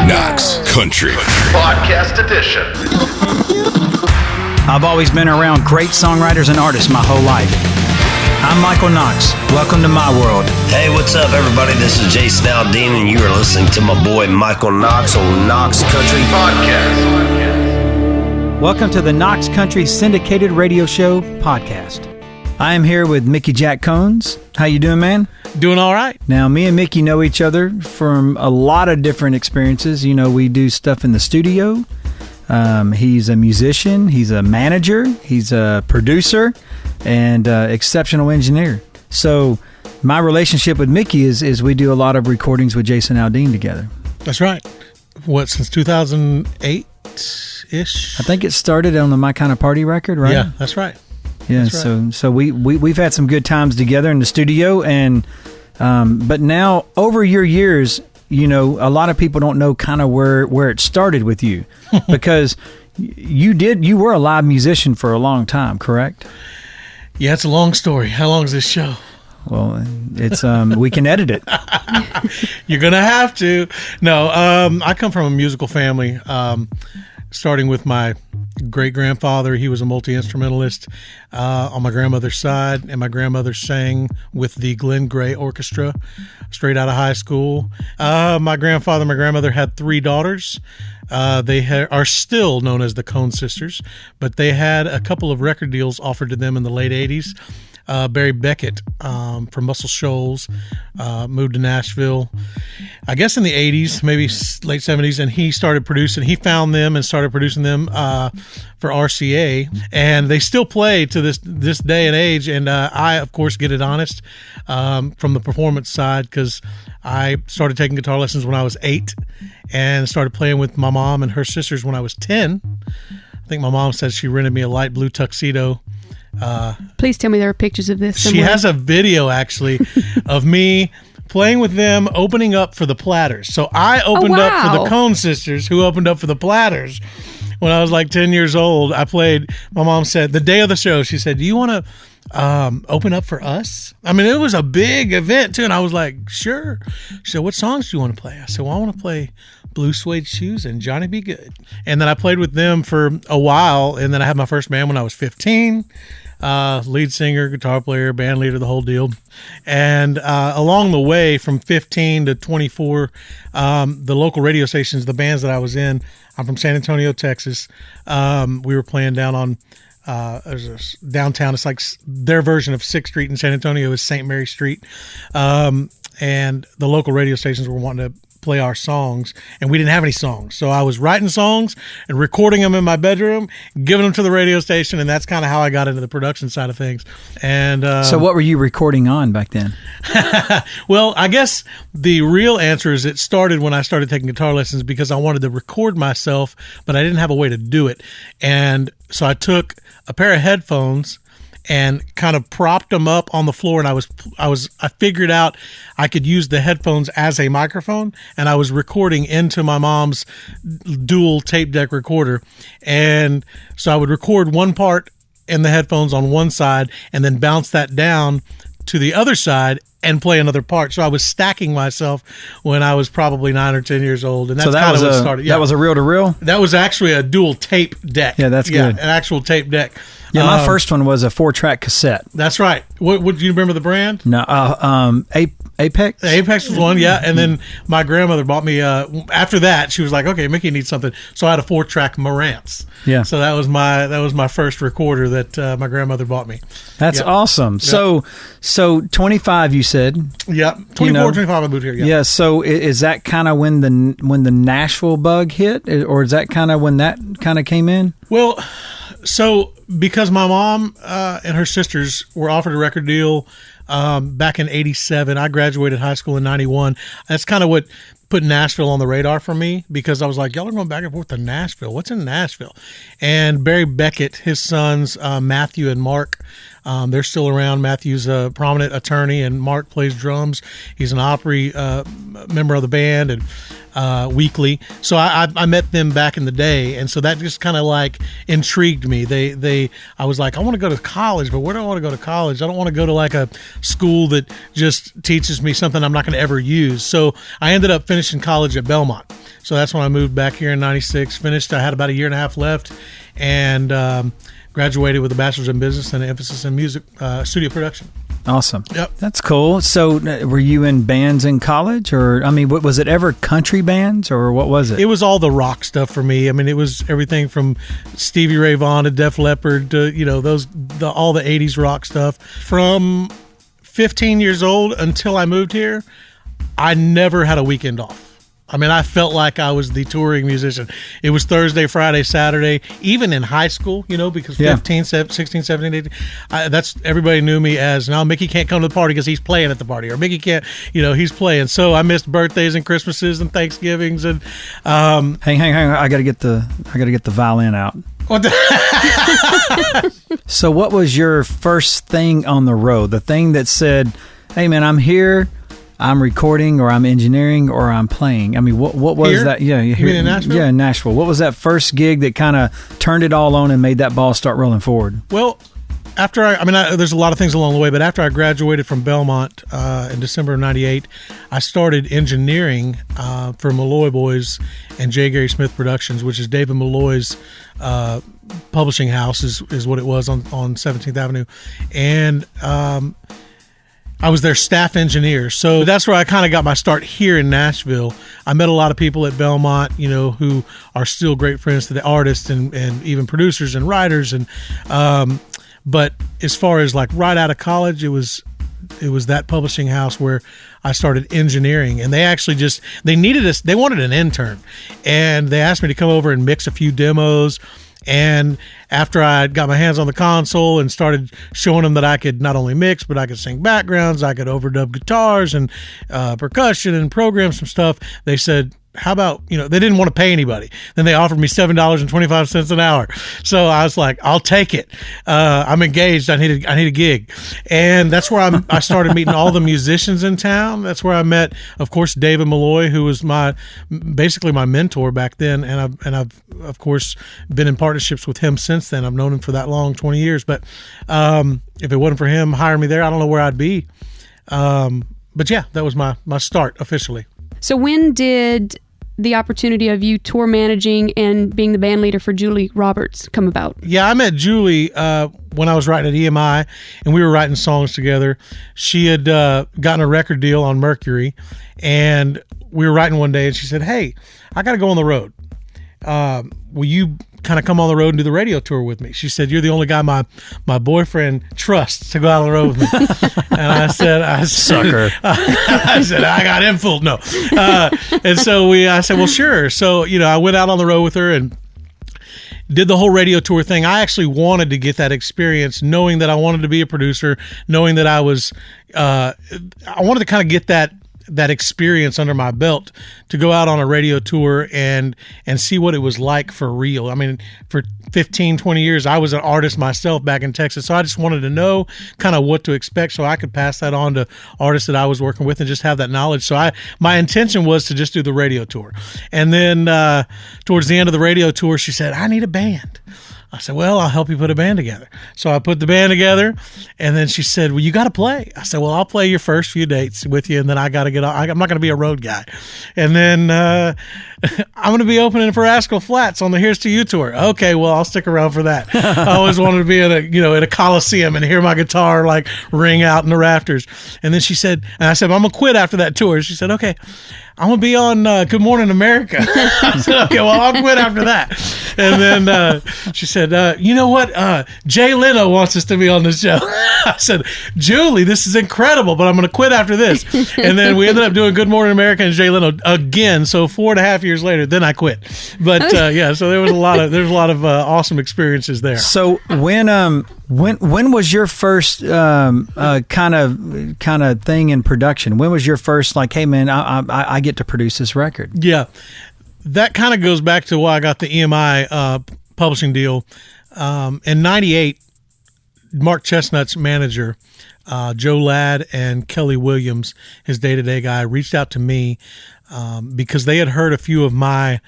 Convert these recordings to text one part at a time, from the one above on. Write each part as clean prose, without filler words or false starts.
Knox Country Podcast Edition. I've always been around great songwriters and artists my whole life. I'm Michael Knox. Welcome to my world. Hey, what's up, everybody? This is Jason Aldean, and you are listening to my boy Michael Knox on Knox Country Podcast. Welcome to the Knox Country Syndicated Radio Show podcast. I am here with Mickey Jack Cones. How you doing, man? Doing all right. Now, me and Mickey know each other from a lot of different experiences. You know, we do stuff in the studio. He's a musician. He's a manager. He's a producer and exceptional engineer. So my relationship with Mickey is we do a lot of recordings with Jason Aldean together. That's right. What, since 2008-ish? I think it started on the My Kind of Party record, right? Yeah, that's right. Yeah, that's right. So we've had some good times together in the studio, and but now over your years, you know, a lot of people don't know kind of where it started with you because you were a live musician for a long time, correct? Yeah, it's a long story. How long is this show? Well, it's we can edit it. You're gonna have to. No, I come from a musical family. Starting with my great-grandfather, he was a multi-instrumentalist on my grandmother's side, and my grandmother sang with the Glenn Gray Orchestra straight out of high school. My grandfather and my grandmother had 3 daughters. They are still known as the Cone Sisters, but they had a couple of record deals offered to them in the late 80s. Barry Beckett from Muscle Shoals moved to Nashville, I guess in the 80s, maybe late 70s, and he started producing. He found them and started producing them for RCA, and they still play to this day and age. And I, of course, get it honest from the performance side because I started taking guitar lessons when I was 8 and started playing with my mom and her sisters when I was 10. I think my mom said she rented me a light blue tuxedo. Please tell me there are pictures of this somewhere. She has a video actually of me playing with them, opening up for the Platters. So I opened up for the Cone Sisters, who opened up for the Platters. When I was like 10 years old, I played. My mom said the day of the show, she said, "Do you want to open up for us?" I mean, it was a big event too, and I was like, "Sure." She said, "What songs do you want to play?" I said, "Well, I want to play Blue Suede Shoes and Johnny Be Good." And then I played with them for a while, and then I had my first band when I was 15. Lead singer, guitar player, band leader, the whole deal. And along the way, from 15 to 24, the local radio stations, the bands that I was in, I'm from San Antonio, Texas. We were playing down on there's a downtown. It's like their version of 6th Street in San Antonio is St. Mary Street. And the local radio stations were wanting to play our songs, and we didn't have any songs. So I was writing songs and recording them in my bedroom, giving them to the radio station, and that's kind of how I got into the production side of things. And so what were you recording on back then? Well, I guess the real answer is it started when I started taking guitar lessons because I wanted to record myself, but I didn't have a way to do it. And so I took a pair of headphones and kind of propped them up on the floor, and I figured out I could use the headphones as a microphone, and I was recording into my mom's dual tape deck recorder. And so I would record one part in the headphones on one side and then bounce that down to the other side and play another part. So I was stacking myself when I was probably 9 or 10 years old, and that's kind of what started. Yeah. That was a reel-to-reel? That was actually a dual tape deck. Yeah, that's good. An actual tape deck. Yeah, my first one was a 4-track cassette. That's right. What do you remember the brand? No, Apex. Apex was one, yeah. And then my grandmother bought me. After that, she was like, "Okay, Mickey needs something." So I had a 4-track Marantz. Yeah. So that was my first recorder that my grandmother bought me. That's awesome. Yep. So 25, you said. Yep. 24, 25. I moved here. Yeah. Yeah. So is that kind of when the Nashville bug hit, or is that kind of when that kind of came in? Well, so because my mom and her sisters were offered a record deal back in 87, I graduated high school in 91. That's kind of what put Nashville on the radar for me, because I was like, y'all are going back and forth to Nashville. What's in Nashville? And Barry Beckett, his sons, Matthew and Mark, they're still around. Matthew's a prominent attorney, and Mark plays drums. He's an Opry member of the band, and weekly. So I met them back in the day, and so that just kind of like intrigued me. I was like, I want to go to college, but where do I want to go to college? I don't want to go to like a school that just teaches me something I'm not going to ever use. So I ended up finishing college at Belmont. So that's when I moved back here in 96, finished. I had about a year and a half left, and graduated with a bachelor's in business and an emphasis in music, studio production. Awesome. Yep. That's cool. So were you in bands in college, or, I mean, what was it ever country bands, or what was it? It was all the rock stuff for me. I mean, it was everything from Stevie Ray Vaughan to Def Leppard to, all the 80s rock stuff. From 15 years old until I moved here, I never had a weekend off. I mean, I felt like I was the touring musician. It was Thursday, Friday, Saturday, even in high school, because 15, 16, 17, 18, that's everybody knew me as, now Mickey can't come to the party because he's playing at the party, or Mickey can't, he's playing. So I missed birthdays and Christmases and Thanksgivings. And hang on, I got to get the violin out. What So what was your first thing on the road? The thing that said, "Hey man, I'm here, I'm recording, or I'm engineering, or I'm playing"? I mean, what was here? that? Yeah, you mean in Nashville? Yeah, in Nashville. What was that first gig that kind of turned it all on and made that ball start rolling forward? Well, after there's a lot of things along the way, but after I graduated from Belmont in December of 98, I started engineering for Malloy Boys and J. Gary Smith Productions, which is David Malloy's publishing house, is what it was on 17th Avenue. And I was their staff engineer. So that's where I kind of got my start here in Nashville. I met a lot of people at Belmont, who are still great friends to the artists and even producers and writers. And but as far as like right out of college, it was that publishing house where I started engineering, and they actually they needed us. They wanted an intern, and they asked me to come over and mix a few demos. And after I got my hands on the console and started showing them that I could not only mix, but I could sing backgrounds, I could overdub guitars and percussion and program some stuff, they said, how about, they didn't want to pay anybody. Then they offered me $7.25 an hour. So I was like, I'll take it. I'm engaged. I need a gig. And that's where I started meeting all the musicians in town. That's where I met, of course, David Malloy, who was basically my mentor back then. And I've of course been in partnerships with him since then. I've known him for that long, 20 years. But if it wasn't for him hiring me there, I don't know where I'd be. But yeah, that was my start officially. So when did the opportunity of you tour managing and being the band leader for Julie Roberts come about? Yeah, I met Julie when I was writing at EMI, and we were writing songs together. She had gotten a record deal on Mercury, and we were writing one day, and she said, "Hey, I got to go on the road. Will you kind of come on the road and do the radio tour with me?" She said, "You're the only guy my boyfriend trusts to go out on the road with me." And I said, "Sucker." I said, "I got him fooled." No. And so I said, "Well, sure." So, I went out on the road with her and did the whole radio tour thing. I actually wanted to get that experience, knowing that I wanted to be a producer, knowing that I wanted to kind of get that experience under my belt to go out on a radio tour and see what it was like for real. I mean, for 15, 20 years, I was an artist myself back in Texas, so I just wanted to know kind of what to expect so I could pass that on to artists that I was working with and just have that knowledge. So my intention was to just do the radio tour. And then towards the end of the radio tour, she said, "I need a band." I said, "Well, I'll help you put a band together." So I put the band together, and then she said, "Well, you got to play." I said, "Well, I'll play your first few dates with you, and then I got to get on. I'm not going to be a road guy." And then I'm going to be opening for Rascal Flatts on the Here's to You tour. Okay, well, I'll stick around for that. I always wanted to be in a Coliseum and hear my guitar like ring out in the rafters. And then she said, and I said, "I'm going to quit after that tour." She said, "Okay, I'm going to be on Good Morning America." I said, "Okay, well, I'll quit after that." And then she said, "You know what? Jay Leno wants us to be on the show." I said, "Julie, this is incredible, but I'm going to quit after this." And then we ended up doing Good Morning America and Jay Leno again. So 4.5 years later, then I quit. But yeah, so there was a lot of awesome experiences there. So when was your first kind of thing in production? When was your first like, "Hey man, I get to produce this record"? Yeah, that kind of goes back to why I got the EMI publishing deal. In 98, Mark Chestnut's manager, Joe Ladd, and Kelly Williams, his day-to-day guy, reached out to me because they had heard a few of my,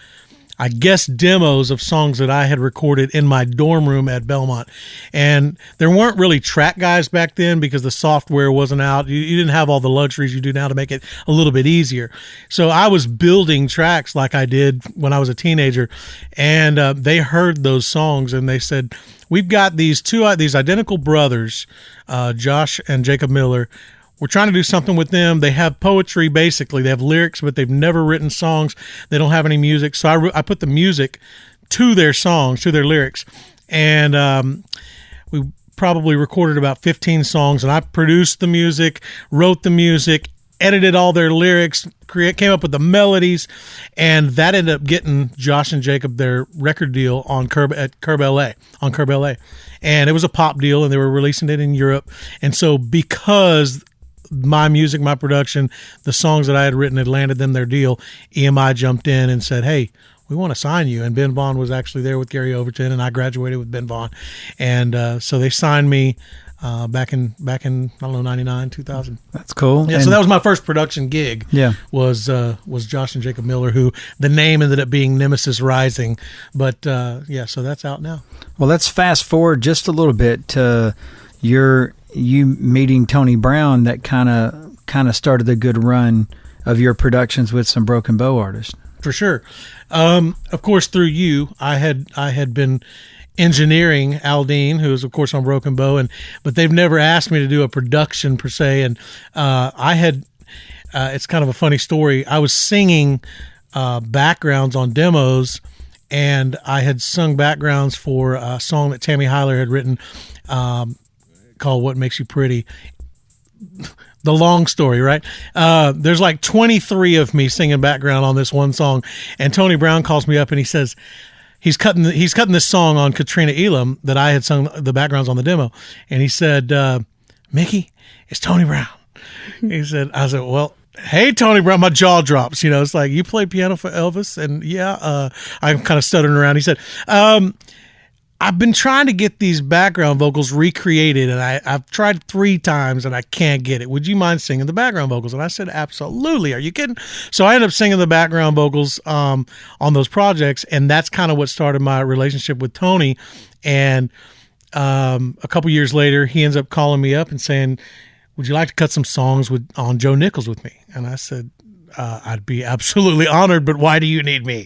I guess, demos of songs that I had recorded in my dorm room at Belmont. And there weren't really track guys back then because the software wasn't out. You didn't have all the luxuries you do now to make it a little bit easier. So I was building tracks like I did when I was a teenager. And they heard those songs and they said, we've got these identical brothers, Josh and Jacob Miller. We're trying to do something with them. They have poetry, basically. They have lyrics, but they've never written songs. They don't have any music. So I put the music to their songs, to their lyrics. And we probably recorded about 15 songs. And I produced the music, wrote the music, edited all their lyrics, came up with the melodies. And that ended up getting Josh and Jacob their record deal on Curb LA. And it was a pop deal, and they were releasing it in Europe. And so because my music, my production, the songs that I had written had landed them their deal, EMI jumped in and said, hey, we want to sign you. And Ben Vaughn was actually there with Gary Overton, and I graduated with Ben Vaughn. And so they signed me back in I don't know, 99, 2000. That's cool. Yeah, and so that was my first production gig. Yeah, was Josh and Jacob Miller, who the name ended up being Nemesis Rising. But yeah, so that's out now. Well, let's fast forward just a little bit to you meeting Tony Brown. That kind of started the good run of your productions with some Broken Bow artists. For sure. Of course, through you, I had been engineering Aldean, who is of course on Broken Bow, but they've never asked me to do a production per se. And I had, it's kind of a funny story. I was singing backgrounds on demos, and I had sung backgrounds for a song that Tammy Hyler had written called "What Makes You Pretty." The long story, right? There's like 23 of me singing background on this one song, and Tony Brown calls me up and he says he's cutting this song on Katrina Elam that I had sung the backgrounds on the demo, and he said, "Mickey, it's Tony Brown." I said, well, hey, Tony Brown. My jaw drops. It's like, you play piano for Elvis? And yeah, I'm kind of stuttering around. He said, I've been trying to get these background vocals recreated, and I've tried 3 times, and I can't get it. Would you mind singing the background vocals? And I said, absolutely. Are you kidding? So I ended up singing the background vocals on those projects, and that's kind of what started my relationship with Tony. And a couple years later, he ends up calling me up and saying, would you like to cut some songs on Joe Nichols with me? And I said, I'd be absolutely honored, but why do you need me?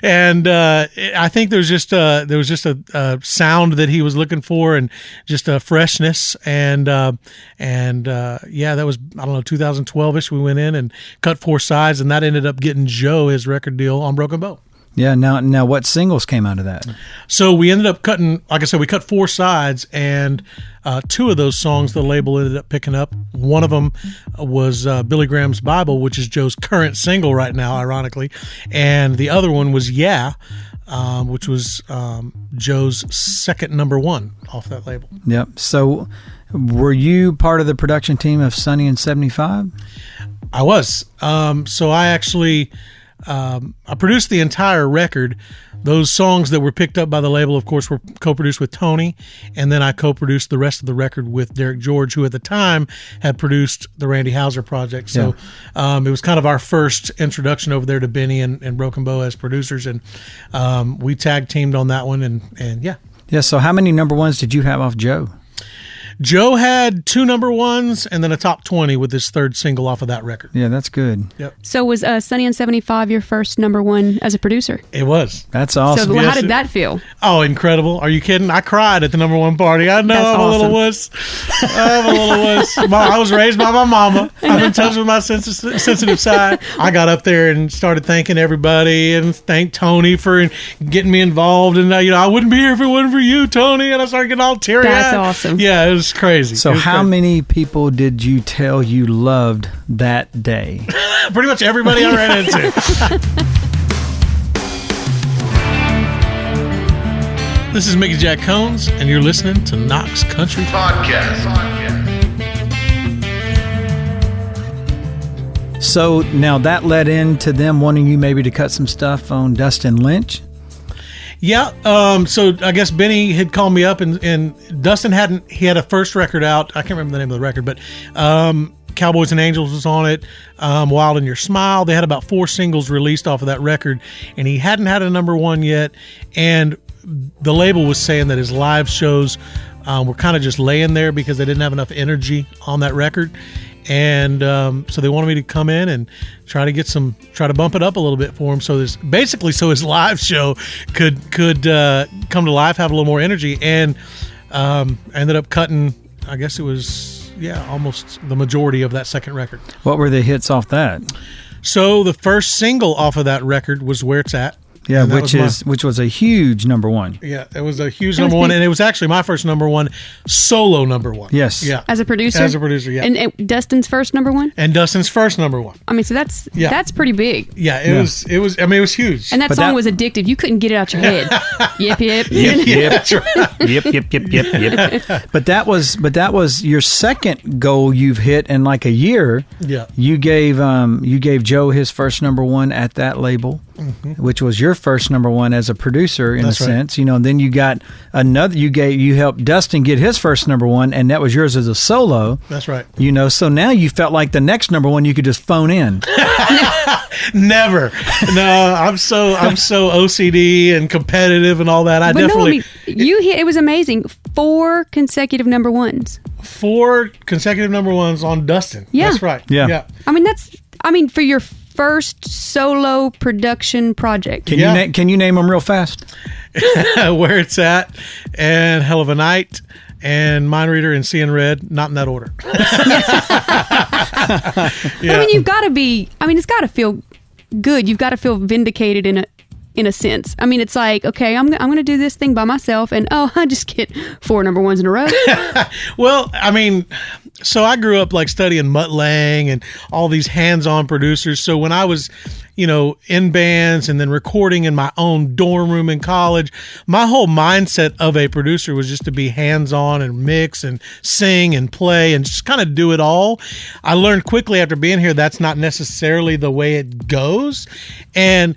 And I think there was just a sound that he was looking for, and just a freshness. And yeah, that was, I don't know, 2012ish. We went in and cut 4 sides, and that ended up getting Joe his record deal on Broken Bow. Yeah. Now, what singles came out of that? So we ended up cutting, like I said, we cut 4 sides, and 2 of those songs the label ended up picking up. One of them was Billy Graham's Bible, which is Joe's current single right now, ironically, and the other one was Yeah, which was Joe's second #1 off that label. Yep. So were you part of the production team of Sunny and 75? I was. So I actually... I produced the entire record. Those songs that were picked up by the label, of course, were co-produced with Tony, and then I co-produced the rest of the record with Derek George, who at the time had produced the Randy Houser project. So it was kind of our first introduction over there to Benny and Broken Bow as producers, and we tag teamed on that one, and yeah. Yeah, so how many #1s did you have off Joe? Joe had 2 #1s and then a top 20 with his 3rd single off of that record. Yeah, that's good. Yep. So was Sunny and 75 your first #1 as a producer? It was. That's awesome. So how did that feel? Oh, incredible. Are you kidding? I cried at the #1 party. I know. That's I'm awesome. a little wuss. I'm a little wuss. I was raised by my mama. I'm in touch with my sensitive side. I got up there and started thanking everybody and thanked Tony for getting me involved. And, I wouldn't be here if it wasn't for you, Tony. And I started getting all teary-eyed. That's awesome. Yeah, it was crazy. So how many people did you tell you loved that day? Pretty much everybody I ran into. This is Mickey Jack Combs, and you're listening to Knox Country Podcast. So now that led into them wanting you maybe to cut some stuff on Dustin Lynch? Yeah, so I guess Benny had called me up, and Dustin had a first record out. I can't remember the name of the record, but Cowboys and Angels was on it. Wild in Your Smile. They had about 4 singles released off of that record, and he hadn't had a number 1 yet. And the label was saying that his live shows were kind of just laying there because they didn't have enough energy on that record. And so they wanted me to come in and try to bump it up a little bit for him. So his live show could come to life, have a little more energy, and ended up cutting, I guess it was, almost the majority of that second record. What were the hits off that? So the first single off of that record was Where It's At. Yeah, which was a huge number 1. Yeah, it was a huge number 1, and it was actually my first number 1 solo number 1. Yes. Yeah. As a producer? As a producer, yeah. And Dustin's first number 1? And Dustin's first number 1. I mean, so that's pretty big. Yeah, it was it was huge. And that song was addictive. You couldn't get it out your head. Yep. That's right. Yep. But that was your second goal you've hit in like a year. Yeah. You gave Joe his first number 1 at that label, which was your first number 1 as a producer in That's a right. sense, and then you got another. You helped Dustin get his first number 1, and that was yours as a solo. That's right. So now you felt like the next number 1 you could just phone in. Never. No, I'm so OCD and competitive and all that. It was amazing. 4 consecutive number 1s. 4 consecutive number 1s on Dustin. Yeah. That's right. Yeah. I mean, for your first solo production project. Can you name them real fast? Where It's At, and Hell of a Night, and Mind Reader, and Seeing Red. Not in that order. I mean, it's got to feel good. You've got to feel vindicated in a sense. I mean, it's like, okay, I'm going to do this thing by myself, and I just get 4 number 1s in a row. Well, I mean, so I grew up like studying Mutt Lange and all these hands-on producers. So when I was, in bands and then recording in my own dorm room in college, my whole mindset of a producer was just to be hands-on and mix and sing and play and just kind of do it all. I learned quickly after being here that's not necessarily the way it goes. And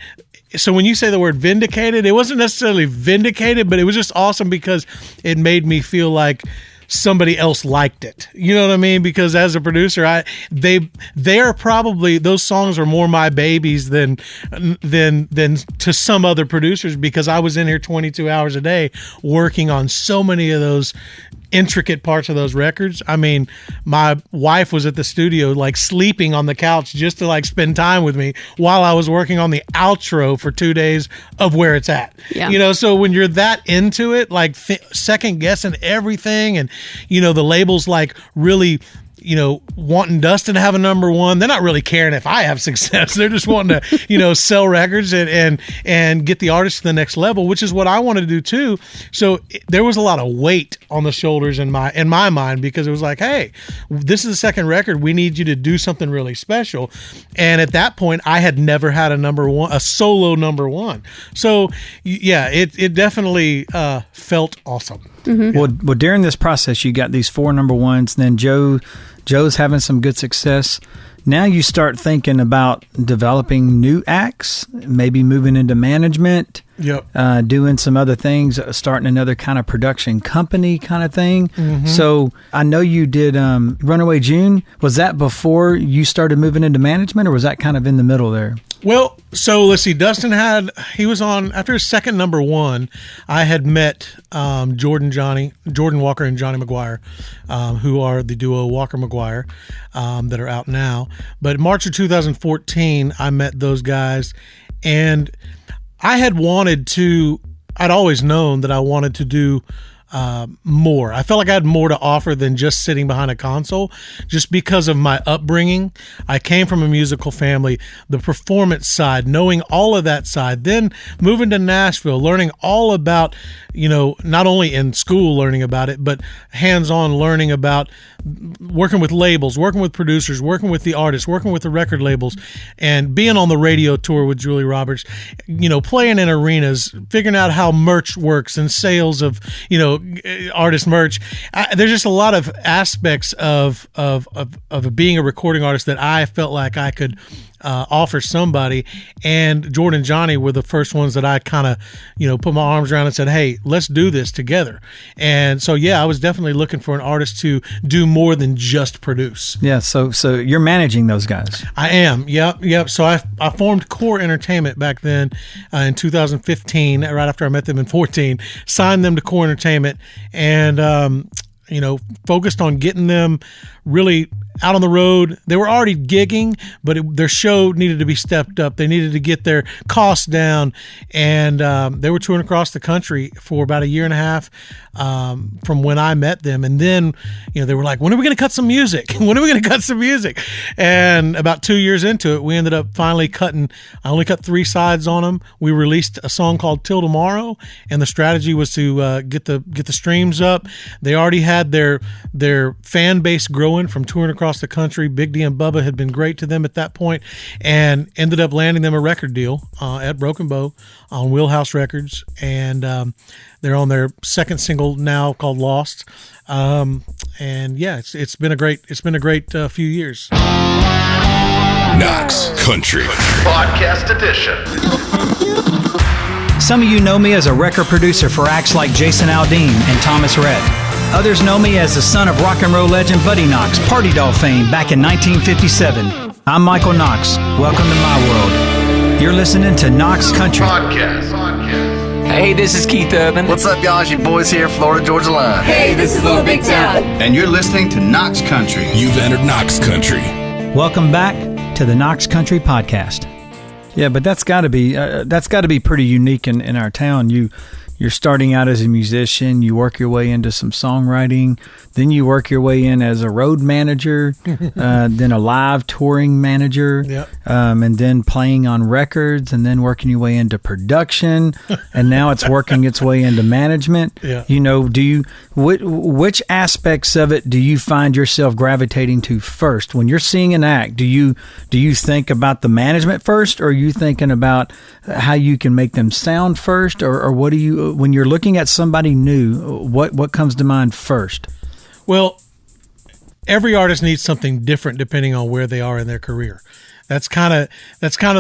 so when you say the word vindicated, it wasn't necessarily vindicated, but it was just awesome because it made me feel like somebody else liked it. You know what I mean? Because as a producer, they are probably, those songs are more my babies than to some other producers, because I was in here 22 hours a day working on so many of those intricate parts of those records. I mean, my wife was at the studio like sleeping on the couch just to like spend time with me while I was working on the outro for 2 days of Where It's At. Yeah. So when you're that into it, like second guessing everything, and the label's like really wanting Dustin to have a number 1. They're not really caring if I have success. They're just wanting to, sell records and get the artist to the next level, which is what I wanted to do too. So there was a lot of weight on the shoulders in my mind, because it was like, hey, this is the second record. We need you to do something really special. And at that point, I had never had a solo number 1. So yeah, it definitely felt awesome. Mm-hmm. Well, during this process, you got these 4 number 1s. Then Joe's having some good success. Now you start thinking about developing new acts, maybe moving into management. Yep. Doing some other things, starting another kind of production company kind of thing. Mm-hmm. So I know you did Runaway June. Was that before you started moving into management, or was that kind of in the middle there? Well, so let's see. Dustin he was on, after his second number 1, I had met Jordan Walker and Johnny McGuire, who are the duo Walker McGuire, that are out now. But in March of 2014, I met those guys, and I'd always known that I wanted to do more. I felt like I had more to offer than just sitting behind a console, just because of my upbringing. I came from a musical family, the performance side, knowing all of that side, then moving to Nashville, learning all about, not only in school learning about it, but hands-on learning about working with labels, working with producers, working with the artists, working with the record labels, and being on the radio tour with Julie Roberts, playing in arenas, figuring out how merch works and sales of, artist merch. There's just a lot of aspects of being a recording artist that I felt like I could offer somebody. And Jordan and Johnny were the first ones that I kind of, put my arms around and said, hey, let's do this together. And so, I was definitely looking for an artist to do more than just produce. Yeah, so you're managing those guys. I am, yep. So I formed COR Entertainment back then in 2015, right after I met them in 14, signed them to COR Entertainment, and focused on getting them really out on the road. They were already gigging, but their show needed to be stepped up. They needed to get their costs down, and they were touring across the country for about a year and a half from when I met them. And then, they were like, when are we going to cut some music? When are we going to cut some music? And about 2 years into it, we ended up finally I only cut 3 sides on them. We released a song called Till Tomorrow, and the strategy was to get the streams up. They already had their fan base growing from touring across the country. Big D and Bubba had been great to them at that point, and ended up landing them a record deal at Broken Bow on Wheelhouse Records, and they're on their second single now called Lost. It's been a great few years. Knox Country Podcast Edition. Some of you know me as a record producer for acts like Jason Aldean and Thomas Rhett. Others know me as the son of rock and roll legend Buddy Knox, Party Doll fame back in 1957. I'm Michael Knox. Welcome to my world. You're listening to Knox Country Podcast. Hey, this is Keith Urban. What's up, y'all? It's your boys here, Florida Georgia Line. Hey, this is Little Big Town. And you're listening to Knox Country. You've entered Knox Country. Welcome back to the Knox Country Podcast. Yeah, but that's got to be pretty unique in our town. You're starting out as a musician, you work your way into some songwriting, then you work your way in as a road manager, then a live touring manager, and then playing on records, and then working your way into production, and now it's working its way into management. Yeah. Which aspects of it do you find yourself gravitating to first? When you're seeing an act, do you think about the management first, or are you thinking about how you can make them sound first, or what do you, when you're looking at somebody new, what comes to mind first? Well, every artist needs something different depending on where they are in their career. That's kind of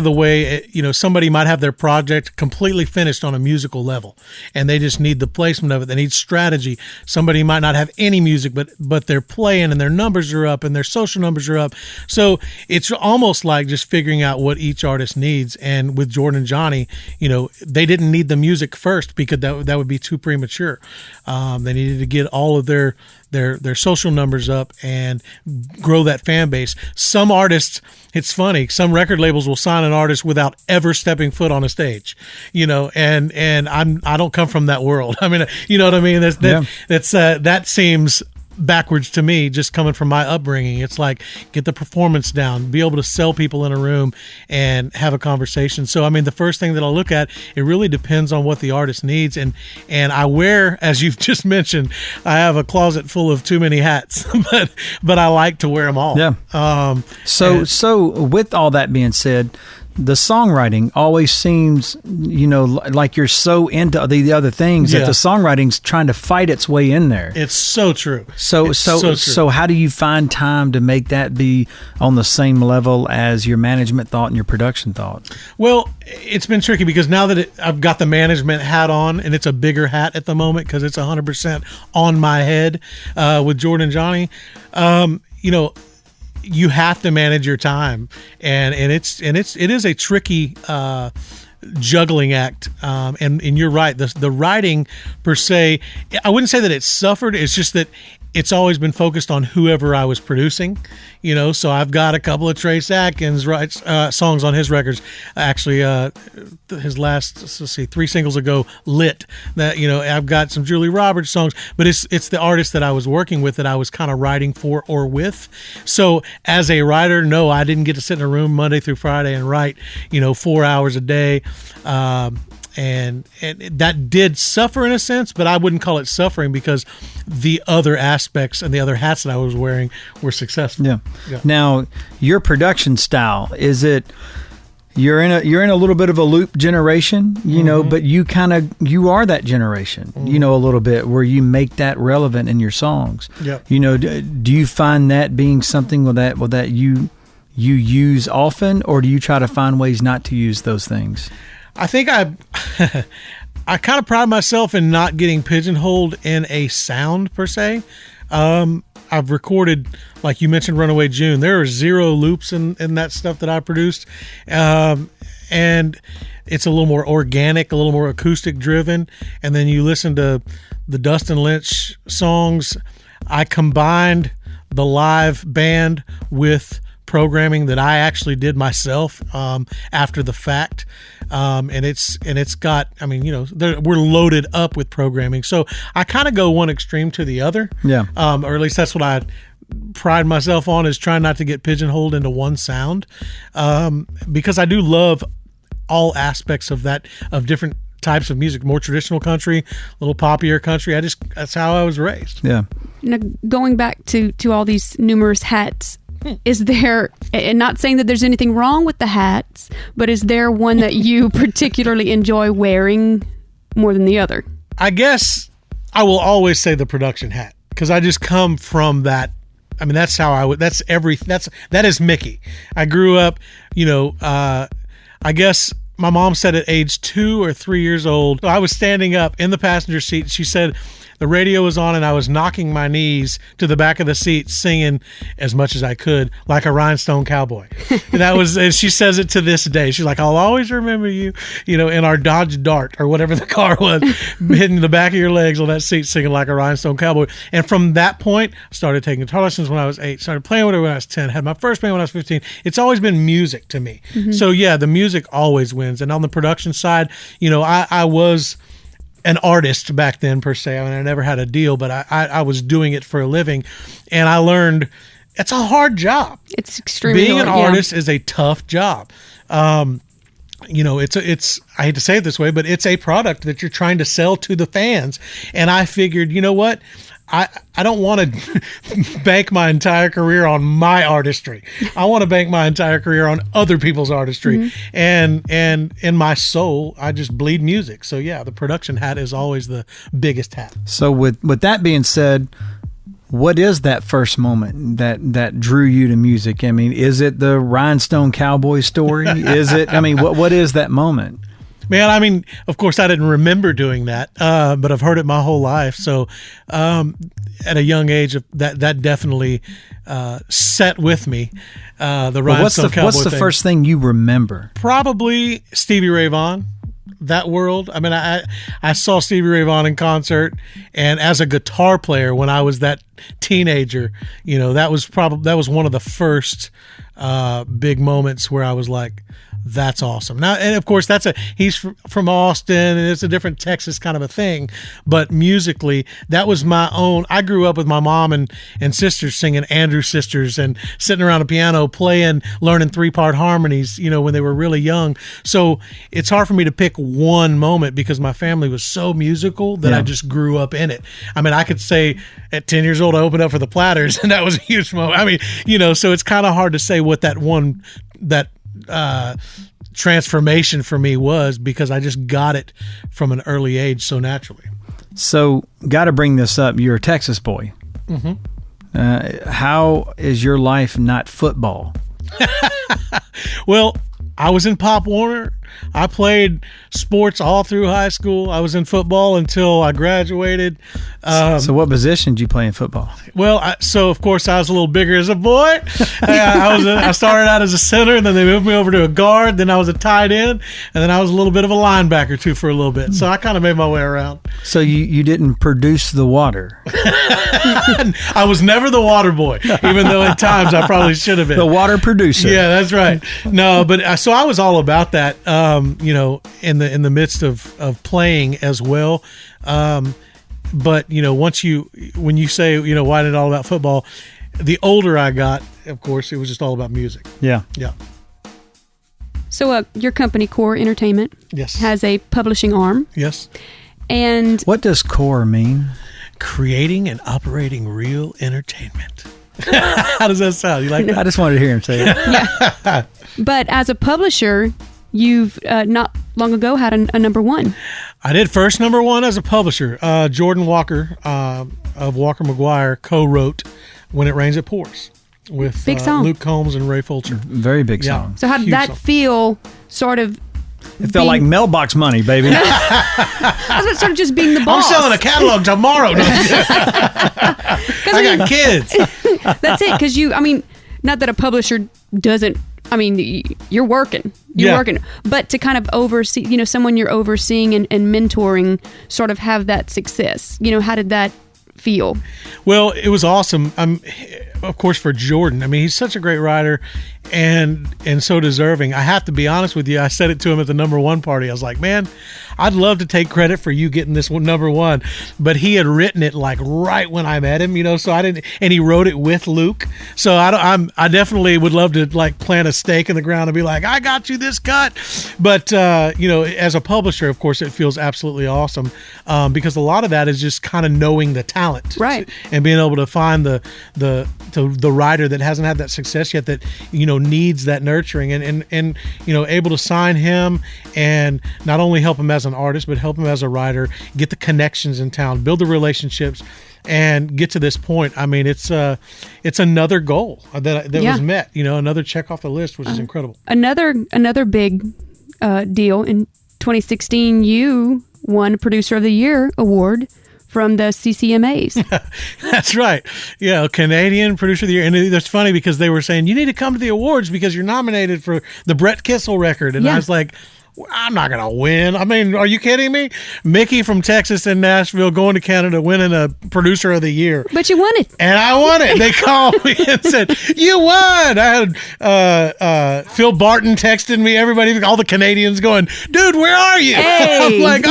the way, somebody might have their project completely finished on a musical level, and they just need the placement of it. They need strategy. Somebody might not have any music, but they're playing and their numbers are up and their social numbers are up. So it's almost like just figuring out what each artist needs. And with Jordan and Johnny, they didn't need the music first because that would be too premature. They needed to get all of their social numbers up and grow that fan base. Some artists, it's funny, some record labels will sign an artist without ever stepping foot on a stage, and I don't come from that world. I mean, you know what I mean? That seems backwards to me, just coming from my upbringing. It's like, get the performance down, be able to sell people in a room and have a conversation. So, I mean, the first thing that I'll look at, it really depends on what the artist needs. And I wear, as you've just mentioned, I have a closet full of too many hats, but I like to wear them all. Yeah. So with all that being said, the songwriting always seems, like you're so into the other things that the songwriting's trying to fight its way in there. It's so true. So how do you find time to make that be on the same level as your management thought and your production thought? Well, it's been tricky because now that I've got the management hat on, and it's a bigger hat at the moment because it's 100% on my head with Jordan and Johnny, you have to manage your time, and it is a tricky juggling act. And you're right. The writing per se, I wouldn't say that it's suffered. It's just that it's always been focused on whoever I was producing, so I've got a couple of Trace Atkins songs on his records. Actually, his last, 3 singles ago, Lit, that, I've got some Julie Roberts songs, but it's the artist that I was working with that I was kind of writing for or with. So as a writer, no, I didn't get to sit in a room Monday through Friday and write, 4 hours a day. And that did suffer in a sense, but I wouldn't call it suffering because the other aspects and the other hats that I was wearing were successful. Yeah. Now, your production style, is it you're in a little bit of a loop generation, but you are that generation, a little bit where you make that relevant in your songs. Yeah. Do you find that being something that you you use often, or do you try to find ways not to use those things? I think I kind of pride myself in not getting pigeonholed in a sound per se. I've recorded, like you mentioned, Runaway June. There are 0 loops in that stuff that I produced. And it's a little more organic, a little more acoustic driven. And then you listen to the Dustin Lynch songs. I combined the live band with programming that I actually did myself after the fact, and it's got, I mean, we're loaded up with programming, so I kind of go one extreme to the other, or at least that's what I pride myself on, is trying not to get pigeonholed into one sound, because I do love all aspects of different types of music, more traditional country, a little poppier country. That's how I was raised. Now, going back to all these numerous hats, is there, and not saying that there's anything wrong with the hats, but is there one that you particularly enjoy wearing more than the other? I guess I will always say the production hat, because I just come from that. I mean, that's how I would, that is Mickey. I grew up, I guess my mom said at age 2 or 3 years old, I was standing up in the passenger seat. She said the radio was on and I was knocking my knees to the back of the seat, singing as much as I could, like a rhinestone cowboy. And she says it to this day. She's like, I'll always remember you, in our Dodge Dart or whatever the car was, hitting the back of your legs on that seat, singing like a rhinestone cowboy. And from that point, I started taking guitar lessons when I was 8, started playing with it when I was 10, had my first band when I was 15. It's always been music to me. Mm-hmm. So yeah, the music always wins. And on the production side, I was an artist back then per se. I mean, I never had a deal, but I was doing it for a living, and I learned it's a hard job. It's extremely being hard, an artist is a tough job. It's I hate to say it this way, but it's a product that you're trying to sell to the fans. And I figured, you know what? I don't want to bank my entire career on my artistry. I want to bank my entire career on other people's artistry. Mm-hmm. And in my soul, I just bleed music. So yeah, the production hat is always the biggest hat. So with that being said, what is that first moment that drew you to music? I mean, is it the rhinestone cowboy story? Is it, I mean, what is that moment? Man, I mean, of course, I didn't remember doing that, but I've heard it my whole life. So at a young age, that definitely set with me, the rhinestone cowboy What's the thing. first thing you remember? Probably Stevie Ray Vaughan, that world. I mean, I saw Stevie Ray Vaughan in concert, and as a guitar player when I was that teenager, that was one of the first big moments where I was like, that's awesome. Now, and of course, he's from Austin, and it's a different Texas kind of a thing. But musically, that was my own. I grew up with my mom and sisters singing Andrew Sisters and sitting around a piano playing, learning 3-part harmonies, when they were really young. So it's hard for me to pick one moment because my family was so musical that I just grew up in it. I mean, I could say at 10 years old, I opened up for the Platters, and that was a huge moment. I mean, so it's kind of hard to say what that transformation for me was, because I just got it from an early age so naturally. So, got to bring this up. You're a Texas boy. Mm-hmm. How is your life not football? Well, I was in Pop Warner. I played sports all through high school. I was in football until I graduated. So what position did you play in football? Well, so of course I was a little bigger as a boy. I started out as a center, and then they moved me over to a guard. Then I was a tight end, and then I was a little bit of a linebacker too for a little bit. So I kind of made my way around. So you didn't produce the water. I was never the water boy, even though at times I probably should have been. The water producer. Yeah, that's right. No, but so I was all about that. In the midst of playing as well. But when you say, why did it all about football? The older I got, of course, it was just all about music. Yeah. Yeah. So your company, COR Entertainment, has a publishing arm. Yes. And what does COR mean? Creating and operating real entertainment. How does that sound? You like that? I just wanted to hear him say it. Yeah. But as a publisher, you've not long ago had a number one. I did first number one as a publisher. Jordan Walker of Walker McGuire co-wrote "When It Rains It Pours," with Big song. Luke Combs and Ray Fulcher. Very big Yeah. song. So how did Huge that song. feel? Sort of. It felt like mailbox money, baby. I was sort of just being the I'm boss. selling a catalog tomorrow. No, I got kids. That's it. Because not that a publisher doesn't. You're working. You're Yeah. working. But to kind of oversee, someone you're overseeing and mentoring, sort of have that success. How did that feel? Well, it was awesome. Of course, for Jordan. He's such a great writer and so deserving. I have to be honest with you. I said it to him at the #1 party. I was like, man, I'd love to take credit for you getting this #1, but he had written it like right when I met him, so I didn't, and he wrote it with Luke. So I definitely would love to like plant a stake in the ground and be like, I got you this cut. But, as a publisher, of course, it feels absolutely awesome because a lot of that is just kind of knowing the talent. Right. And being able to find the writer that hasn't had that success yet that, needs that nurturing and able to sign him and not only help him as an artist, but help him as a writer, get the connections in town, build the relationships and get to this point. It's another goal that was met, another check off the list, which is incredible. Another big deal in 2016, you won Producer of the Year award from the CCMAs. That's right. Yeah, Canadian Producer of the Year. And it's funny because they were saying, you need to come to the awards because you're nominated for the Brett Kissel record. And I was like, I'm not going to win. Are you kidding me? Mickey from Texas and Nashville going to Canada winning a Producer of the Year. But you won it. And I won it. They called me and said, you won. I had Phil Barton texting me, everybody, all the Canadians going, dude, where are you? Hey. I'm like,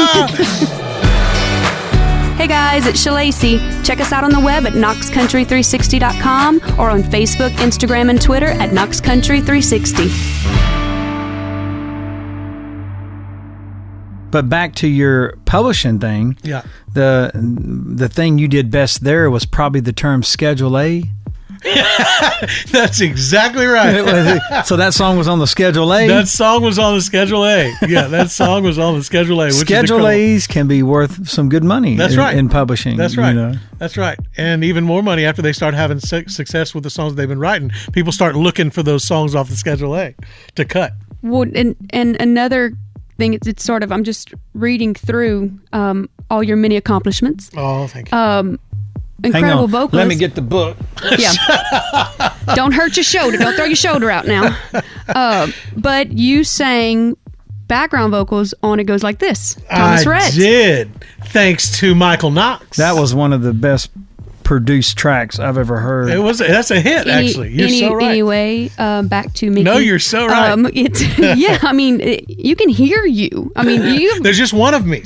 Hey guys, it's Shalacy. Check us out on the web at knoxcountry360.com or on Facebook, Instagram, and Twitter at knoxcountry360. But back to your publishing thing. Yeah. The thing you did best there was probably the term Schedule A. That's exactly right. So that song was on the Schedule A. That song was on the Schedule A. Yeah, that song was on the Schedule A. Which Schedule A's can be worth some good money. That's right. In publishing. That's right. That's right. And even more money after they start having success with the songs they've been writing. People start looking for those songs off the Schedule A to cut. Well, and another thing, it's sort of, I'm just reading through all your many accomplishments. Oh, thank you. Incredible vocalist. Let me get the book. Yeah. Don't hurt your shoulder. Don't throw your shoulder out now. But you sang background vocals on It Goes Like This. Thomas I Rhett. did. Thanks to Michael Knox. That was one of the best produced tracks I've ever heard. That's a hit, actually. You're so right. Anyway, back to Mickey. No, you're so right. You can hear you. There's just one of me.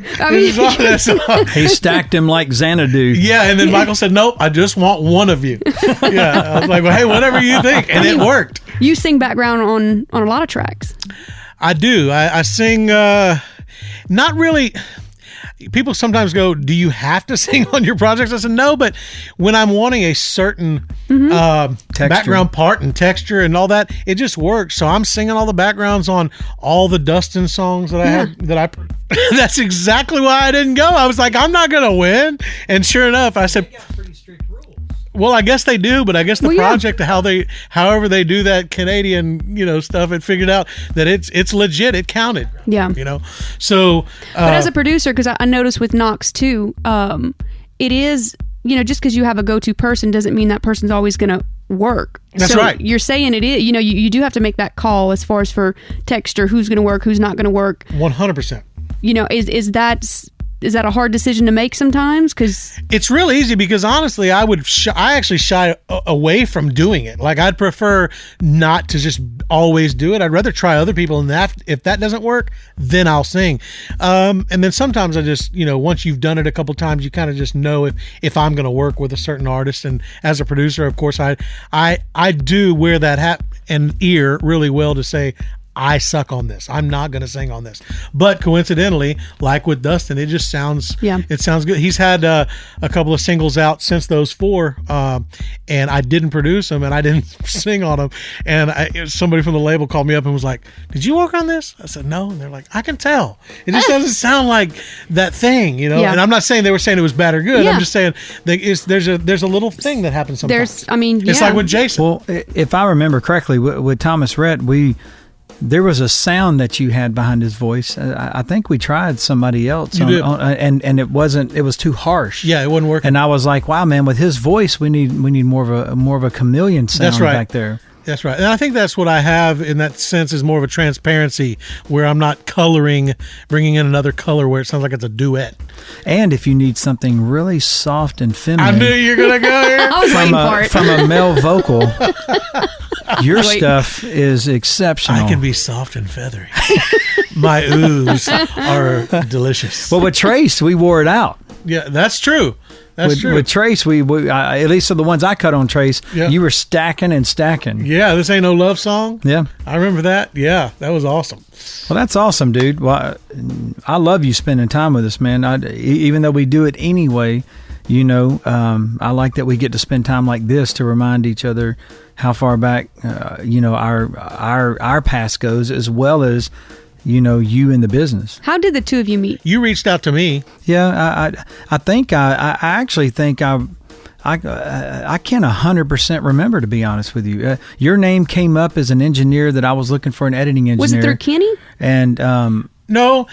He stacked him like Xanadu. Yeah, and then Michael said, nope, I just want one of you. Yeah, I was like, well, hey, whatever you think. And it worked. You sing background on a lot of tracks. I do. I sing, not really. People sometimes go, do you have to sing on your projects? I said, no, but when I'm wanting a certain background part and texture and all that, it just works. So I'm singing all the backgrounds on all the Dustin songs that I had. That's exactly why I didn't go. I was like, I'm not going to win. And sure enough, I said, well, I guess they do, but I guess the project, however they do that Canadian, stuff, it figured out that it's legit. It counted. Yeah. So. But as a producer, because I noticed with Knox too, it is, just because you have a go-to person doesn't mean that person's always going to work. That's so right. You're saying it is, you do have to make that call as far as for texture, who's going to work, who's not going to work. 100%. Is that a hard decision to make sometimes? Because it's real easy. Because honestly, I actually shy away from doing it. Like I'd prefer not to just always do it. I'd rather try other people, and if that doesn't work, then I'll sing. And then sometimes I just, once you've done it a couple times, you kind of just know if I'm going to work with a certain artist. And as a producer, of course, I do wear that hat and ear really well to say, I suck on this. I'm not going to sing on this. But coincidentally, like with Dustin, it just sounds, it sounds good. He's had a couple of singles out since those 4, and I didn't produce them and I didn't sing on them. And somebody from the label called me up and was like, "Did you work on this?" I said, "No." And they're like, "I can tell. It just doesn't sound like that thing, you know?" Yeah. And I'm not saying they were saying it was bad or good. I'm just saying there's a little thing that happens sometimes. It's like with Jason. Well, if I remember correctly, with Thomas Rhett, there was a sound that you had behind his voice. I think we tried somebody else, and it was too harsh. Yeah, it wasn't working. And I was like, wow, man, with his voice, we need more of a chameleon sound back there. That's right. And I think that's what I have in that sense, is more of a transparency where I'm not coloring, bringing in another color where it sounds like it's a duet. And if you need something really soft and feminine. I knew you were going to go here. I was waiting for it. From a male vocal, your stuff is exceptional. I can be soft and feathery. My oohs are delicious. Well, with Trace, we wore it out. Yeah, that's true. That's true. With Trace, we at least of the ones I cut on Trace, you were stacking and stacking. Yeah, This Ain't No Love Song. Yeah. I remember that. Yeah, that was awesome. Well, that's awesome, dude. Well, I love you spending time with us, man. Even though we do it anyway, you know, I like that we get to spend time like this to remind each other how far back, you know, our past goes, as well as, you know, you in the business. How did the two of you meet? You reached out to me. Yeah, I think I actually think I can't 100% remember, to be honest with you. Your name came up as an engineer that I was looking for, an editing engineer. Was it through Kenny? And No,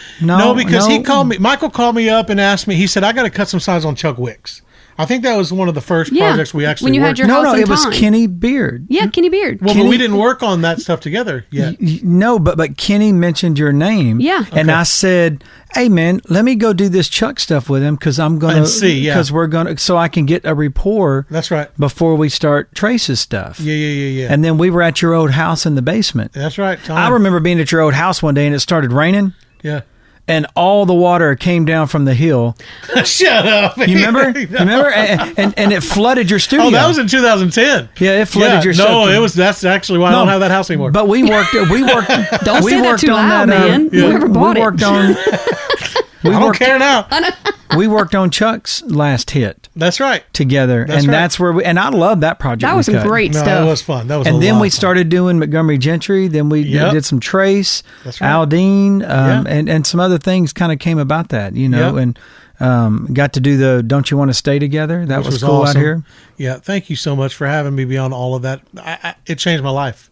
because he called me. Michael called me up and asked me. He said, "I got to cut some songs on Chuck Wicks." I think that was one of the first projects we actually when you worked. had your house in it was time. Kenny Beard. Yeah, Kenny Beard. Well, but we didn't work on that stuff together yet. No, but Kenny mentioned your name. Yeah. And I said, "Hey man, let me go do this Chuck stuff with him because I'm gonna because we're gonna so I can get a rapport." That's right. Before we start Trace's stuff. Yeah. And then we were at your old house in the basement. That's right. Tom. I remember being at your old house one day and it started raining. Yeah. And all the water came down from the hill. Shut up. You remember? You remember? And it flooded your studio. Oh, that was in 2010. Yeah, it flooded your studio. No, that's actually why I don't have that house anymore. But we worked. Don't we say that worked too on loud, that, man. Whoever bought we worked on. I don't care now. We worked on Chuck's last hit. That's right. Together, that's where we. And I love that project. That was some great stuff. That was fun. That was. And then we started doing Montgomery Gentry. Then we did some Trace, that's right. Aldean, and some other things kind of came about that, you know, and got to do the "Don't You Want to Stay Together." That was cool awesome. out here. Yeah, thank you so much for having me beyond all of that. It changed my life.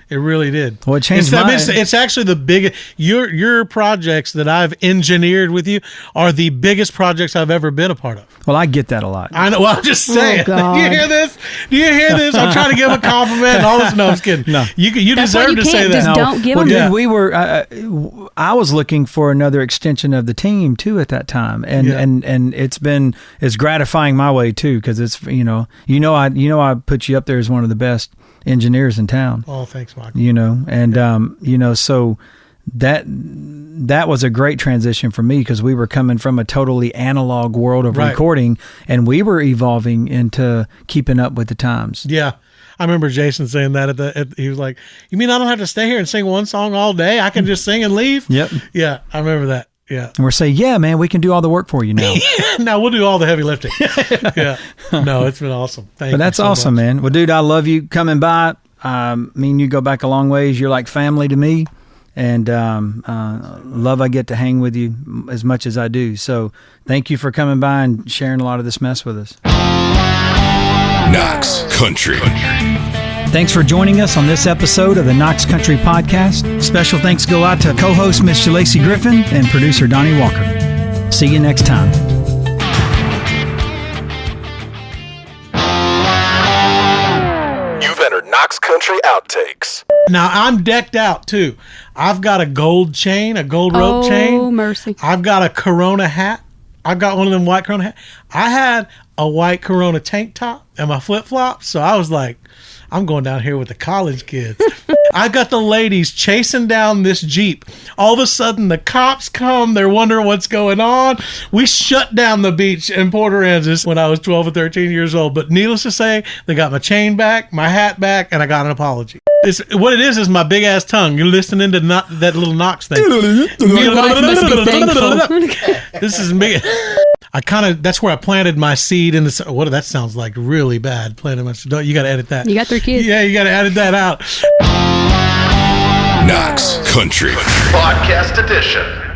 It really did. Well, it changed it's actually the biggest. Your projects that I've engineered with you are the biggest projects I've ever been a part of. Well, I get that a lot. I know. Well, I'm just saying. Do you hear this? Do you hear this? I'm trying to give a compliment and all this. No, I'm just kidding. No. You deserve to say that. Just don't give them. Dude, we were. I was looking for another extension of the team too at that time, and it's gratifying my way too, because it's I put you up there as one of the best engineers in town. Oh, thanks, Michael. You know, and so that was a great transition for me, because we were coming from a totally analog world of recording, and we were evolving into keeping up with the times. Yeah. I remember Jason saying that he was like, "You mean I don't have to stay here and sing one song all day? I can just sing and leave?" Yep. Yeah, I remember that. Yeah. And we're saying, "Yeah, man, we can do all the work for you now." Now we'll do all the heavy lifting. Yeah. No, it's been awesome. Thank you. But that's awesome, man. Well, dude, I love you coming by. Me and you go back a long ways. You're like family to me, and love I get to hang with you as much as I do. So thank you for coming by and sharing a lot of this mess with us. Knox Country. Thanks for joining us on this episode of the Knox Country Podcast. Special thanks go out to co-host Miss Lacey Griffin and producer Donnie Walker. See you next time. You've entered Knox Country Outtakes. Now I'm decked out too. I've got a gold chain, a gold rope chain. Oh, mercy. I've got a Corona hat. I've got one of them white Corona hats. I had a white Corona tank top and my flip-flops, so I was like, I'm going down here with the college kids. I've got the ladies chasing down this Jeep. All of a sudden, the cops come. They're wondering what's going on. We shut down the beach in Port Aransas when I was 12 or 13 years old. But needless to say, they got my chain back, my hat back, and I got an apology. What it is my big ass tongue. You're listening to that little Knox thing. Your wife must be thankful. This is me. That's where I planted my seed in the. What that sounds like really bad. Planted my seed. You got to edit that. You got 3 kids. Yeah, you got to edit that out. Knox Country Podcast edition.